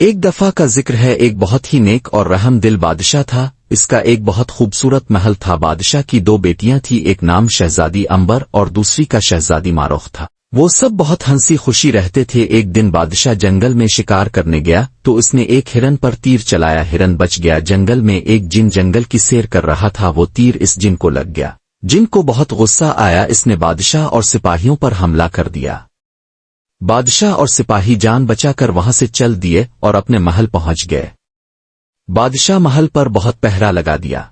ایک دفعہ کا ذکر ہے، ایک بہت ہی نیک اور رحم دل بادشاہ تھا۔ اس کا ایک بہت خوبصورت محل تھا۔ بادشاہ کی دو بیٹیاں تھیں، ایک نام شہزادی امبر اور دوسری کا شہزادی ماروخ تھا۔ وہ سب بہت ہنسی خوشی رہتے تھے۔ ایک دن بادشاہ جنگل میں شکار کرنے گیا تو اس نے ایک ہرن پر تیر چلایا، ہرن بچ گیا۔ جنگل میں ایک جن جنگل کی سیر کر رہا تھا، وہ تیر اس جن کو لگ گیا۔ جن کو بہت غصہ آیا، اس نے بادشاہ اور سپاہیوں پر حملہ کر دیا۔ بادشاہ اور سپاہی جان بچا کر وہاں سے چل دیے اور اپنے محل پہنچ گئے۔ بادشاہ محل پر بہت پہرا لگا دیا۔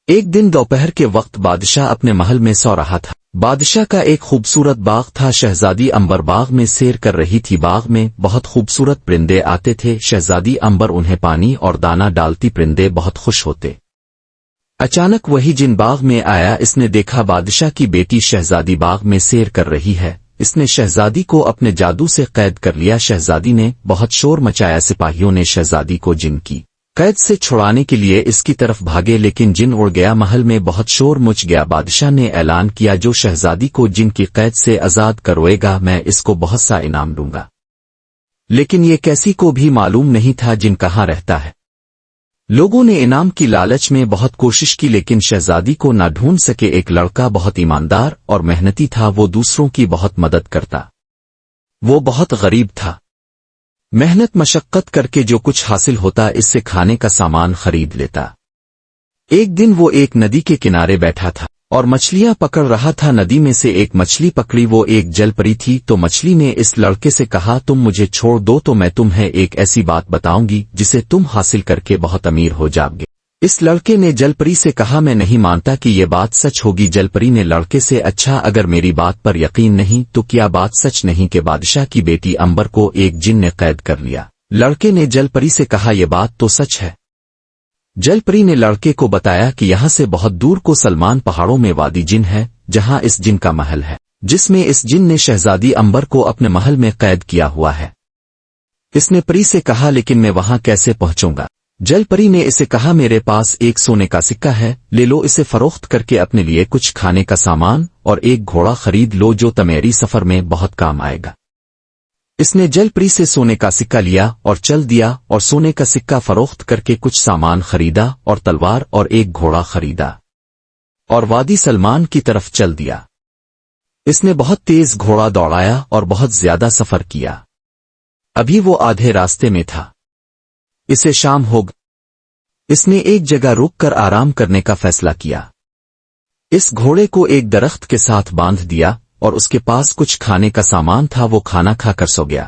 ایک دن دوپہر کے وقت بادشاہ اپنے محل میں سو رہا تھا۔ بادشاہ کا ایک خوبصورت باغ تھا۔ شہزادی امبر باغ میں سیر کر رہی تھی۔ باغ میں بہت خوبصورت پرندے آتے تھے۔ شہزادی امبر انہیں پانی اور دانہ ڈالتی، پرندے بہت خوش ہوتے۔ اچانک وہی جن باغ میں آیا۔ اس نے دیکھا بادشاہ کی بیٹی شہزادی باغ میں سیر کر رہی ہے۔ اس نے شہزادی کو اپنے جادو سے قید کر لیا۔ شہزادی نے بہت شور مچایا۔ سپاہیوں نے شہزادی کو جن کی قید سے چھڑانے کے لیے اس کی طرف بھاگے، لیکن جن اڑ گیا۔ محل میں بہت شور مچ گیا۔ بادشاہ نے اعلان کیا، جو شہزادی کو جن کی قید سے آزاد کروائے گا، میں اس کو بہت سا انعام دوں گا۔ لیکن یہ کسی کو بھی معلوم نہیں تھا جن کہاں رہتا ہے۔ لوگوں نے انعام کی لالچ میں بہت کوشش کی، لیکن شہزادی کو نہ ڈھونڈ سکے۔ ایک لڑکا بہت ایماندار اور محنتی تھا، وہ دوسروں کی بہت مدد کرتا۔ وہ بہت غریب تھا، محنت مشقت کر کے جو کچھ حاصل ہوتا اس سے کھانے کا سامان خرید لیتا۔ ایک دن وہ ایک ندی کے کنارے بیٹھا تھا اور مچھلیاں پکڑ رہا تھا۔ ندی میں سے ایک مچھلی پکڑی، وہ ایک جل پری تھی۔ تو مچھلی نے اس لڑکے سے کہا، تم مجھے چھوڑ دو تو میں تمہیں ایک ایسی بات بتاؤں گی جسے تم حاصل کر کے بہت امیر ہو جاؤ گے۔ اس لڑکے نے جل پری سے کہا، میں نہیں مانتا کہ یہ بات سچ ہوگی۔ جل پری نے لڑکے سے، اچھا اگر میری بات پر یقین نہیں تو کیا بات سچ نہیں کہ بادشاہ کی بیٹی امبر کو ایک جن نے قید کر لیا؟ لڑکے نے جل پری سے کہا، یہ بات تو سچ ہے۔ جل پری نے لڑکے کو بتایا کہ یہاں سے بہت دور کو سلمان پہاڑوں میں وادی جن ہے، جہاں اس جن کا محل ہے، جس میں اس جن نے شہزادی امبر کو اپنے محل میں قید کیا ہوا ہے۔ اس نے پری سے کہا، لیکن میں وہاں کیسے پہنچوں گا؟ جل پری نے اسے کہا، میرے پاس ایک سونے کا سکہ ہے، لے لو، اسے فروخت کر کے اپنے لیے کچھ کھانے کا سامان اور ایک گھوڑا خرید لو جو تمہاری سفر میں بہت کام آئے گا۔ اس نے جل پری سے سونے کا سکہ لیا اور چل دیا، اور سونے کا سکہ فروخت کر کے کچھ سامان خریدا اور تلوار اور ایک گھوڑا خریدا اور وادی سلمان کی طرف چل دیا۔ اس نے بہت تیز گھوڑا دوڑایا اور بہت زیادہ سفر کیا۔ ابھی وہ آدھے راستے میں تھا، اسے شام ہو گئی۔ اس نے ایک جگہ رک کر آرام کرنے کا فیصلہ کیا۔ اس گھوڑے کو ایک درخت کے ساتھ باندھ دیا اور اس کے پاس کچھ کھانے کا سامان تھا، وہ کھانا کھا کر سو گیا۔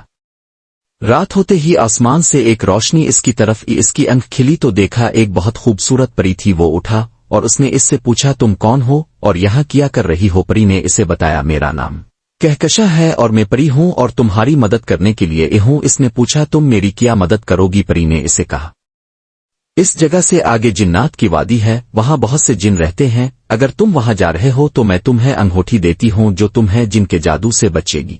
رات ہوتے ہی آسمان سے ایک روشنی اس کی طرف اس کی آنکھ کھلی تو دیکھا ایک بہت خوبصورت پری تھی۔ وہ اٹھا اور اس نے اس سے پوچھا، تم کون ہو اور یہاں کیا کر رہی ہو؟ پری نے اسے بتایا، میرا نام کہکشاں ہے اور میں پری ہوں اور تمہاری مدد کرنے کے لیے ہوں۔ اس نے پوچھا، تم میری کیا مدد کرو گی؟ پری نے اسے کہا، اس جگہ سے آگے جنات کی وادی ہے، وہاں بہت سے جن رہتے ہیں، اگر تم وہاں جا رہے ہو تو میں تمہیں انگوٹھی دیتی ہوں جو تمہیں جن کے جادو سے بچے گی۔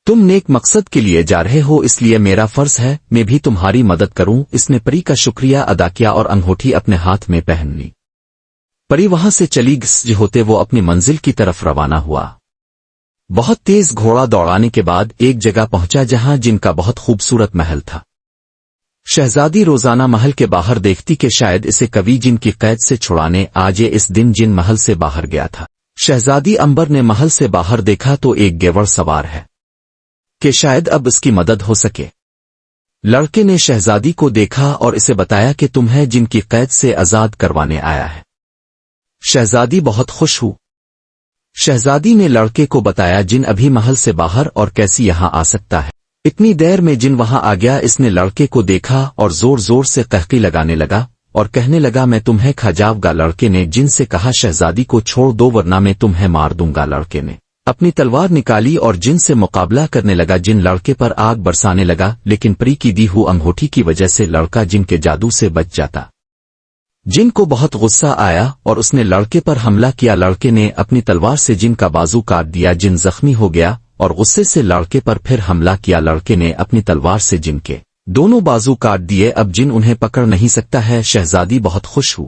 تم نیک مقصد کے لیے جا رہے ہو، اس لیے میرا فرض ہے میں بھی تمہاری مدد کروں۔ اس نے پری کا شکریہ ادا کیا اور انگوٹھی اپنے ہاتھ میں پہن لی۔ پری وہاں سے چلی گئی ہوتے وہ اپنی منزل کی طرف روانہ ہوا۔ بہت تیز گھوڑا دوڑانے کے بعد ایک جگہ پہنچا جہاں جن کا بہت خوبصورت محل تھا۔ شہزادی روزانہ محل کے باہر دیکھتی کہ شاید اسے کبھی جن کی قید سے چھڑانے آجے۔ اس دن جن محل سے باہر گیا تھا۔ شہزادی امبر نے محل سے باہر دیکھا تو ایک گیوڑ سوار ہے کہ شاید اب اس کی مدد ہو سکے۔ لڑکے نے شہزادی کو دیکھا اور اسے بتایا کہ تمہیں جن کی قید سے آزاد کروانے آیا ہے۔ شہزادی بہت خوش ہو۔ شہزادی نے لڑکے کو بتایا جن ابھی محل سے باہر اور کیسی یہاں آ سکتا ہے۔ اتنی دیر میں جن وہاں آ گیا۔ اس نے لڑکے کو دیکھا اور زور زور سے قہقی لگانے لگا اور کہنے لگا، میں تمہیں کھا جاؤں گا۔ لڑکے نے جن سے کہا، شہزادی کو چھوڑ دو ورنہ میں تمہیں مار دوں گا۔ لڑکے نے اپنی تلوار نکالی اور جن سے مقابلہ کرنے لگا۔ جن لڑکے پر آگ برسانے لگا، لیکن پری کی دی ہوئی انگوٹھی کی وجہ سے لڑکا جن کے جادو سے بچ جاتا۔ جن کو بہت غصہ آیا اور اس نے لڑکے پر حملہ کیا۔ لڑکے نے اپنی تلوار سے جن کا بازو کاٹ دیا۔ جن زخمی ہو گیا اور غصے سے لڑکے پر پھر حملہ کیا۔ لڑکے نے اپنی تلوار سے جن کے دونوں بازو کاٹ دیے۔ اب جن انہیں پکڑ نہیں سکتا ہے۔ شہزادی بہت خوش ہو۔